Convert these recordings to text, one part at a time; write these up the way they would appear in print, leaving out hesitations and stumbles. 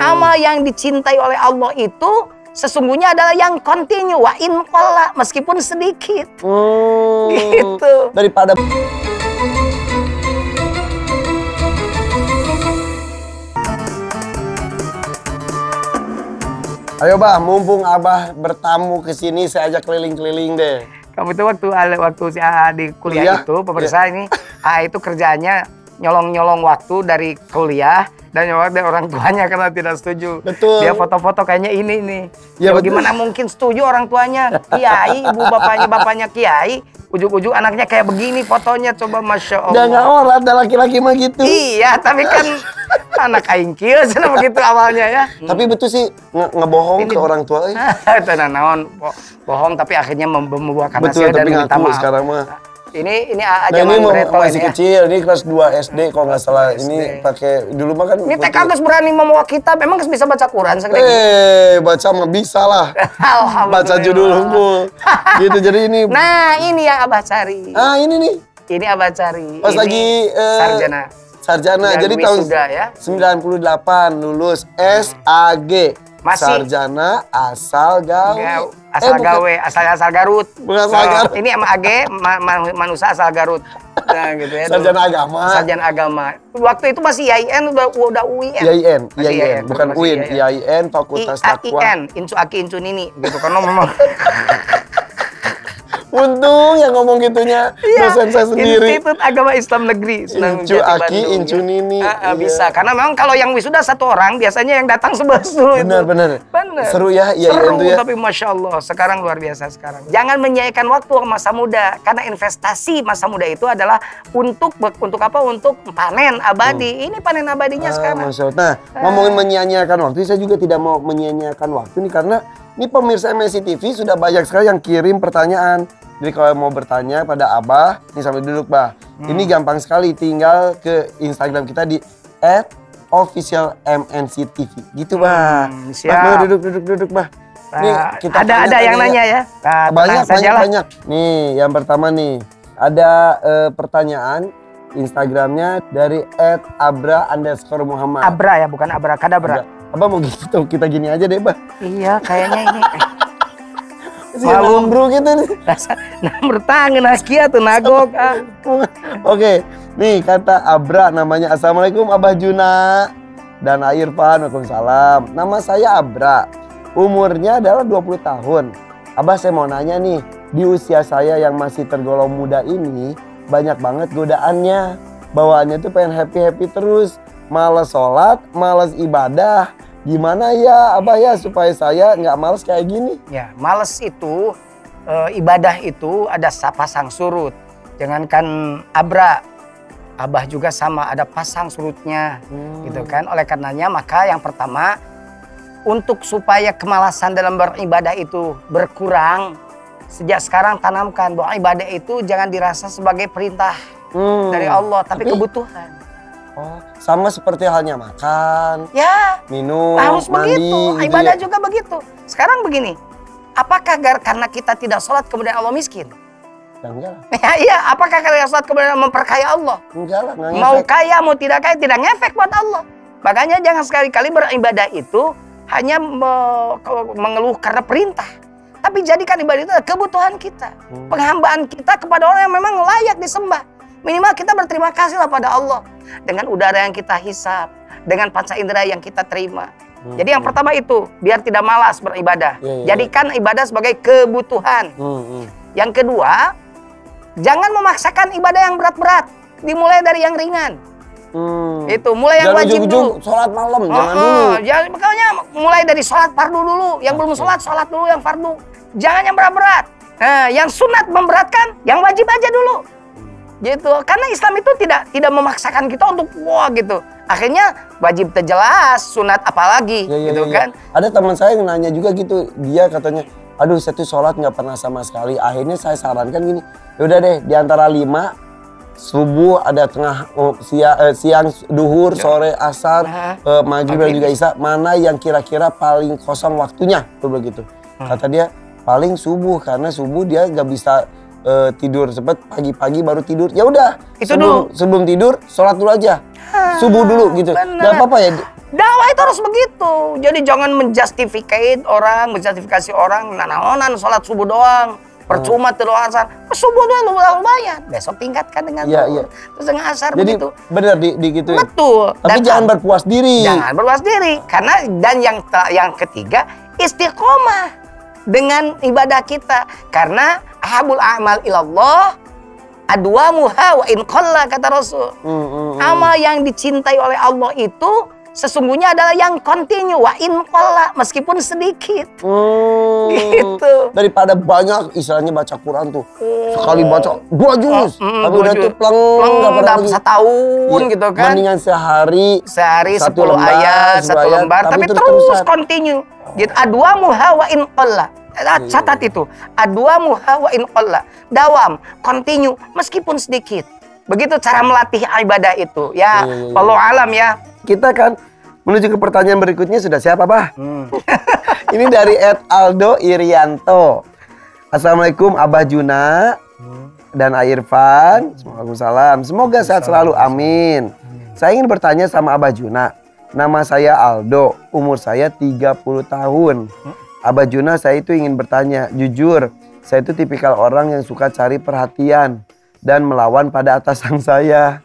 Amal yang dicintai oleh Allah itu sesungguhnya adalah yang continue, wa in qalla, meskipun sedikit. Gitu. Daripada ayo bah, mumpung Abah bertamu ke sini, saya ajak keliling-keliling deh. Kamu itu waktu si AA di kuliah itu, pemirsa ini, AA itu kerjanya nyolong-nyolong waktu dari kuliah dan nyolong dari orang tuanya karena tidak setuju. Betul. Dia foto-foto kayaknya ini nih. Ya, gimana mungkin setuju orang tuanya kiai, ibu bapaknya kiai, ujuk-ujuk anaknya kayak begini fotonya, coba masya Allah. Udah nggak orang, ada laki-laki mah gitu. Iya, tapi kan anak aing kieu cenah begitu awalnya ya. Tapi betul sih ngebohong ke orang tua. Itu naon bohong tapi akhirnya membuahkan Betul, hasil dan tapi minta ngaku maaf. sekarang mah. Ini Nah, zaman ini Breto masih ini kecil, ini kelas 2 SD kalau nggak salah. SD. Ini pakai dulu mah kan. Ini TK geus berani membawa kitab, emang geus bisa baca Quran segede gitu. Baca mah bisa lah. Alhamdulillah. Baca judul hukum. Gitu, jadi ini. Nah, ini yang Abah cari. Ah, ini nih. Ini Abah cari. Pas ini lagi sarjana. Jadi tahun Wisuda, ya? 98 lulus SAG. Masih sarjana asal gawe. Asal gawe, asal Garut. Bukan asal Garut. Ini sama AG manusia asal Garut. Nah, gitu ya. Sarjana agama. Sarjana agama. Waktu itu masih IAIN, udah UIN. IAIN, bukan UIN. IAIN Fakultas Takwa. IAIN, Incu Aki Incu Nini, gitu karena memang. Untung yang ngomong gitunya dosen saya sendiri. Institut Agama Islam Negeri Senang Incu Jati, Aki, Bandung, Incu ya. Nini. Bisa, karena memang kalau yang wisuda satu orang, biasanya yang datang 11 dulu. Benar. Seru ya, Seru, itu ya. tapi Masya Allah, sekarang luar biasa sekarang. Jangan menyia-nyiakan waktu masa muda, karena investasi masa muda itu adalah untuk apa? Untuk panen abadi. Ini panen abadinya sekarang. Masya Allah. Nah, ngomongin menyia-nyiakan waktu, saya juga tidak mau menyia-nyiakan waktu nih, karena ini pemirsa MSI TV sudah banyak sekali yang kirim pertanyaan. Jadi kalau mau bertanya pada Abah, ini sambil duduk Bah. Ini gampang sekali, tinggal ke Instagram kita di @officialmnctv. Gitu Bah. Siap. Bah, duduk Bah. Nih, kita ada yang nanya ya. Banyak. Nih, yang pertama nih. Ada pertanyaan Instagramnya dari @abra_muhammad. Abra ya, bukan abrakadabra. Abah mau gitu, kita gini aja deh Bah. Iya, kayaknya ini. Malu bro gitu nih. Nah, bertangan askia tuh nagok. Oke, nih kata Abra namanya. Assalamualaikum Abah Juna dan Irfan. Waalaikumsalam. Nama saya Abra. Umurnya adalah 20 tahun. Abah, saya mau nanya nih, di usia saya yang masih tergolong muda ini banyak banget godaannya. Bawaannya tuh pengen happy terus. Males sholat, males ibadah. Gimana ya Abah ya supaya saya nggak males kayak gini? Ya, males itu, ibadah itu ada pasang surut. Jangankan Abra, Abah juga sama, ada pasang surutnya. Gitu kan. Oleh karenanya maka yang pertama, untuk supaya kemalasan dalam beribadah itu berkurang, sejak sekarang tanamkan bahwa ibadah itu jangan dirasa sebagai perintah dari Allah, tapi kebutuhan. Oh, sama seperti halnya makan, ya, minum, harus mandi, begitu. gitu Ibadah ya? juga begitu. Sekarang begini, apakah karena kita tidak sholat kemudian Allah miskin? Ya, enggak lah. Iya, apakah karena sholat kemudian memperkaya Allah? Enggak lah, nggak mau ngefek. kaya, mau tidak kaya, tidak ngefek buat Allah. Makanya jangan sekali-kali beribadah itu hanya mengeluh karena perintah. Tapi jadikan ibadah itu adalah kebutuhan kita. Penghambaan kita kepada orang yang memang layak disembah. Minimal kita berterima kasihlah pada Allah. Dengan udara yang kita hisap, dengan panca indera yang kita terima. Jadi yang pertama itu, biar tidak malas beribadah. Jadikan ibadah sebagai kebutuhan. Yang kedua, jangan memaksakan ibadah yang berat-berat. Dimulai dari yang ringan. Itu, mulai yang wajib dulu. Sholat malam, jangan dulu. Makanya mulai dari sholat fardu dulu. Yang belum sholat dulu yang fardu. Jangan yang berat-berat. Nah, yang sunat memberatkan, yang wajib aja dulu. Gitu, karena Islam itu tidak memaksakan kita untuk wah gitu. Akhirnya wajib terjelas, sunat apalagi, gitu kan. Ada teman saya yang nanya juga gitu, dia katanya, aduh saya tuh sholat nggak pernah sama sekali. Akhirnya saya sarankan gini, yaudah deh di antara 5, subuh ada siang, duhur, sore, asar, maghrib dan juga isya, mana yang kira-kira paling kosong waktunya, tuh begitu. Kata dia paling subuh, karena subuh dia nggak bisa tidur cepet, pagi-pagi baru tidur. Ya udah, Itu dulu. sebelum tidur sholat dulu aja. Subuh dulu gitu. Bener. Gak apa-apa ya. Dakwah itu harus begitu. Jadi jangan menjustifikasi orang, naonan sholat subuh doang. Percuma tidur asar. Subuh dulu lumayan. Besok tingkatkan dengan Iya. terus dengan asar Jadi begitu. benar digituin. Betul. Tapi jangan berpuas diri. Jangan berpuas diri. Karena dan yang ketiga istiqomah dengan ibadah kita. Karena ahabul a'mal ilallah adwamuha wa in qalla kata Rasul. Amal yang dicintai oleh Allah itu sesungguhnya adalah yang kontinu wa in qalla meskipun sedikit. Gitu. Daripada banyak istilahnya baca Quran tuh. Sekali baca 2 juz. Tapi udah tuh pleng dapat lagi. setahun Iya, gitu kan. Mendingan sehari 10 lembar, ayat, 1 lembar tapi terus terus-terusan. continue. Gitu. Adwamuha wa in qalla. Catat itu. Adwamuha wa in qalla. Dawam, continue meskipun sedikit. Begitu cara melatih ibadah itu. Ya, wallahu alam ya. Kita kan menuju ke pertanyaan berikutnya. Sudah siap apa? Ini dari @Aldo Irianto. Assalamualaikum Abah Juna dan Irfan. Waalaikumsalam. Semoga sehat selalu. Amin. Saya ingin bertanya sama Abah Juna. Nama saya Aldo. Umur saya 30 tahun. Abah Juna, saya itu ingin bertanya. Jujur, saya itu tipikal orang yang suka cari perhatian dan melawan pada atasan saya.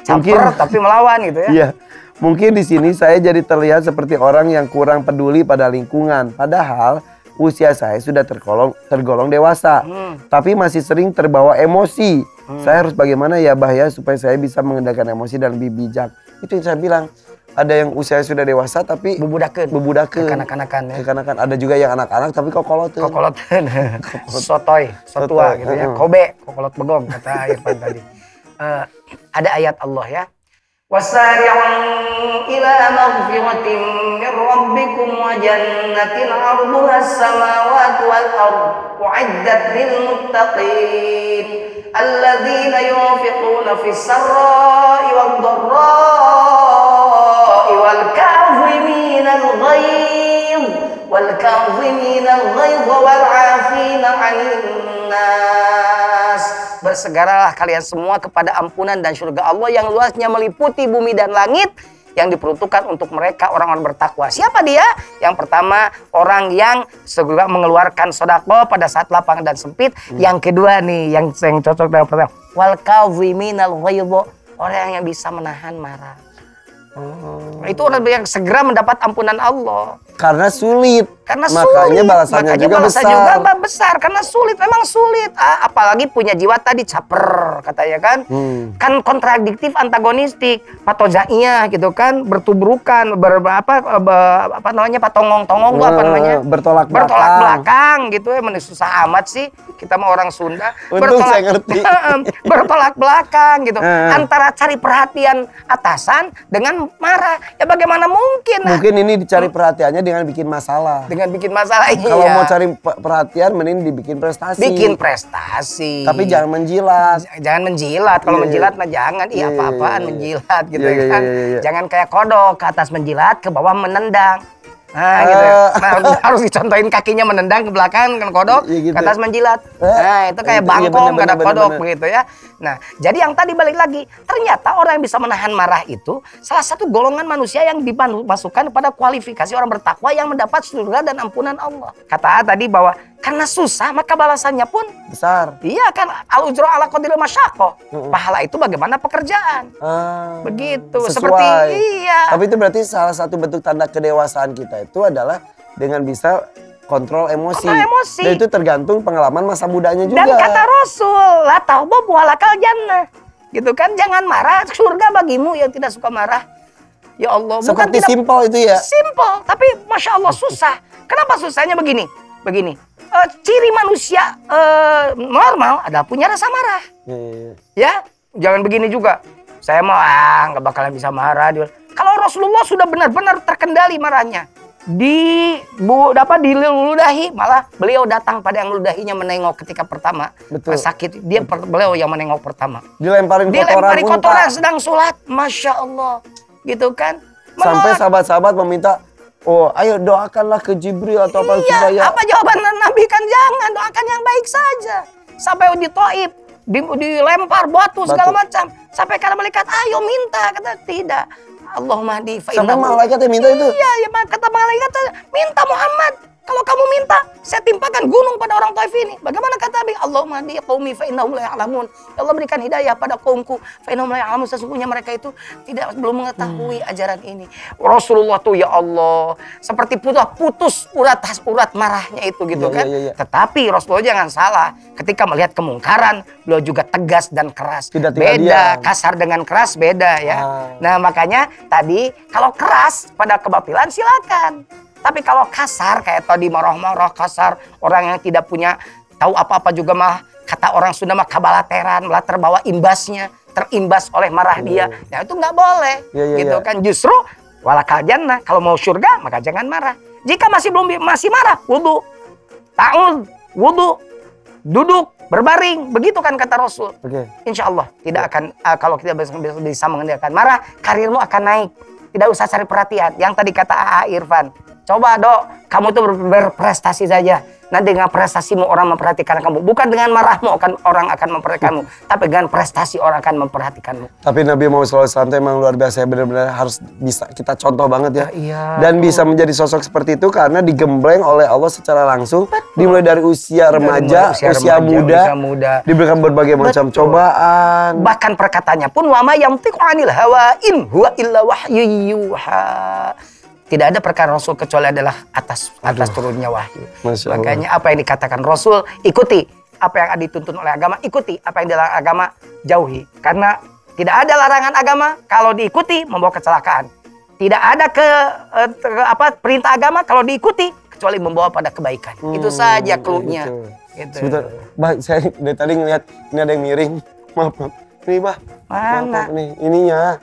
Caper tapi melawan gitu ya. Iya. Mungkin di sini saya jadi terlihat seperti orang yang kurang peduli pada lingkungan. Padahal usia saya sudah tergolong dewasa. Tapi masih sering terbawa emosi. Saya harus bagaimana ya Bah ya supaya saya bisa mengendalikan emosi dan lebih bijak. Itu yang saya bilang. Ada yang usia sudah dewasa tapi bebudakeun. Kekanak-kanakan ya. Kekanak-kanakan. Ada juga yang anak-anak tapi kokoloteun. Kokoloteun. Sotua gitu ya. Kobe, kokolot begong kata Irfan tadi. Ada ayat Allah ya. Wasari'u ila maghfiratin min rabbikum wa jannatin 'arduha as-samawati wal ardh u'iddat lil muttaqin alladzina yunfiquna fis sarra'i wad dharra'i wal kadhimina al-ghayz wal 'afina 'anil nas. Bersegeralah kalian semua kepada ampunan dan surga Allah yang luasnya meliputi bumi dan langit yang diperuntukkan untuk mereka orang-orang bertakwa. Siapa dia? Yang pertama orang yang segera mengeluarkan sedekah pada saat lapang dan sempit. Yang kedua nih yang cocok dengan pertama. Wal kadhiminal ghayz, orang yang bisa menahan marah. Itu orang yang segera mendapat ampunan Allah. Karena sulit. Makanya sulit. Balasannya juga besar. Karena sulit, memang sulit. Apalagi punya jiwa tadi caper, katanya kan. Kan kontradiktif, antagonistik, patojaiyah gitu kan, bertubrukan, patongong-tongong apa namanya? Bertolak belakang gitu ya, susah amat sih. Kita mah orang Sunda. Untung saya ngerti. Bertolak belakang gitu. Antara cari perhatian atasan dengan marah. Ya bagaimana mungkin? Mungkin ini dicari perhatiannya dengan bikin masalah. Dengan bikin masalah, iya. Kalau mau cari perhatian, mending dibikin prestasi. Bikin prestasi. Tapi jangan menjilat. Jangan menjilat. Kalau menjilat mah jangan. Apa-apaan menjilat gitu kan. Jangan kayak kodok, ke atas menjilat, ke bawah menendang. Nah gitu. Nah, harus dicontohin kakinya menendang ke belakang kan kodok, ke atas menjilat. Nah itu kayak bangkong, gak ada kodok begitu ya. Nah jadi yang tadi balik lagi, ternyata orang yang bisa menahan marah itu salah satu golongan manusia yang dimasukkan pada kualifikasi orang bertakwa yang mendapat surga dan ampunan Allah. Kata tadi bahwa karena susah maka balasannya pun besar. Iya kan, al-ujra ala qadri masyaqah. Pahala itu bagaimana pekerjaan. Begitu. Sesuai. Seperti iya. Tapi itu berarti salah satu bentuk tanda kedewasaan kita itu adalah dengan bisa kontrol emosi. Dan itu tergantung pengalaman masa mudanya juga. Dan kata Rasul, la tauba walakal jannah. Gitu kan, jangan marah, surga bagimu yang tidak suka marah. Ya Allah, seperti simpel itu ya. Simpel, tapi Masya Allah susah. Kenapa susahnya begini? Ciri manusia normal adalah punya rasa marah. Ya, jangan begini juga. Saya mah nggak bakalan bisa marah. Kalau Rasulullah sudah benar-benar terkendali marahnya, diludahi, malah beliau datang pada yang ludahinya menengok ketika pertama. Betul. Sakit, beliau yang menengok pertama. Dilemparin kotoran sedang sholat, Masya Allah, gitu kan. Sampai sahabat-sahabat meminta, oh ayo doakanlah ke Jibril atau apa supaya. Apa jawaban Nabi kan jangan, doakan yang baik saja. Sampai di Taif, dilempar batu segala macam. Sampai kata malaikat, ayo minta. Kata tidak. Allahumma hdi fa Sampai innahu. malaikat yang minta itu? Iya, ya, kata malaikat, minta Muhammad. Kalau kamu minta, saya timpakan gunung pada orang Taif ini. Bagaimana kata Nabi? Allahumma hdi qaumi fa innahum la ya'lamun. Ya Allah berikan hidayah pada kaumku. Fa innahum la ya'lamun. Sesungguhnya mereka itu belum mengetahui ajaran ini. Rasulullah tuh ya Allah, seperti putus urat marahnya itu gitu kan. Iya. Tetapi Rasulullah jangan salah. Ketika melihat kemungkaran, beliau juga tegas dan keras. Tidak Beda, diam. kasar dengan keras beda ya. Nah makanya tadi kalau keras pada kebatilan silakan. Tapi kalau kasar kayak tadi marah-marah kasar, orang yang tidak punya tahu apa-apa juga mah kata orang Sunda mah kabalateran, malah terbawa imbasnya, terimbas oleh marah dia. Nah itu nggak boleh, gitu kan. Justru walakal jannah, kalau mau surga maka jangan marah. Jika masih marah, wudu, ta'ud, wudu, duduk, berbaring, begitu kan kata Rasul. Insya Allah tidak akan kalau kita bisa mengendalikan marah, karirmu akan naik. Tidak usah cari perhatian. Yang tadi kata A.A. Irfan. Coba Dok, kamu tuh berprestasi saja. Nanti dengan prestasimu orang memperhatikan kamu. Bukan dengan marahmu orang akan memperhatikanmu. Tapi dengan prestasi orang akan memperhatikanmu. Tapi Nabi Muhammad SAW memang luar biasa. Benar-benar harus bisa kita contoh banget ya. Iya. Dan bisa menjadi sosok seperti itu karena digembleng oleh Allah secara langsung. Dimulai dari usia remaja, usia muda. Diberikan berbagai macam cobaan. Bahkan perkataannya pun wa ma yantiqu 'anil hawa in huwa illa wahyu yuha. Tidak ada perkara Rasul kecuali adalah atas turunnya wahyu. Makanya apa yang dikatakan Rasul, ikuti. Apa yang dituntun oleh agama, ikuti. Apa yang dilarang agama, jauhi. Karena tidak ada larangan agama kalau diikuti membawa kecelakaan. Tidak ada perintah agama kalau diikuti kecuali membawa pada kebaikan. Itu saja clue-nya. Gitu. Sebentar, Bah, saya dari tadi ngeliat ini ada yang miring. Maaf. Ini Bah. Mana? Maaf, nih, ininya.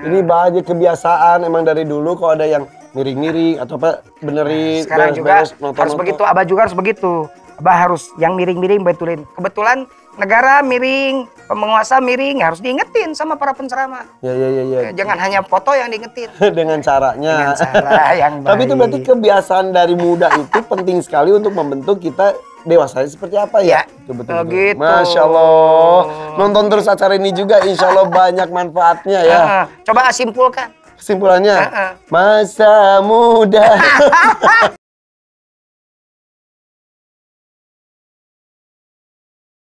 Ini Bah aja kebiasaan emang dari dulu kalau ada yang miring-miring atau apa benerin. Sekarang juga harus begitu, Abah juga harus begitu. Abah harus yang miring-miring betulin. Kebetulan negara miring, penguasa miring, harus diingetin sama para penceramah. Iya. Jangan hanya foto yang diingetin. Dengan caranya. Dengan cara yang baik. Tapi itu berarti kebiasaan dari muda itu penting sekali untuk membentuk kita dewasa seperti apa ya? Betul. Gitu. Masya Allah. Nonton terus acara ini juga, insya Allah banyak manfaatnya ya. Coba simpulkan. Kesimpulannya, masa muda.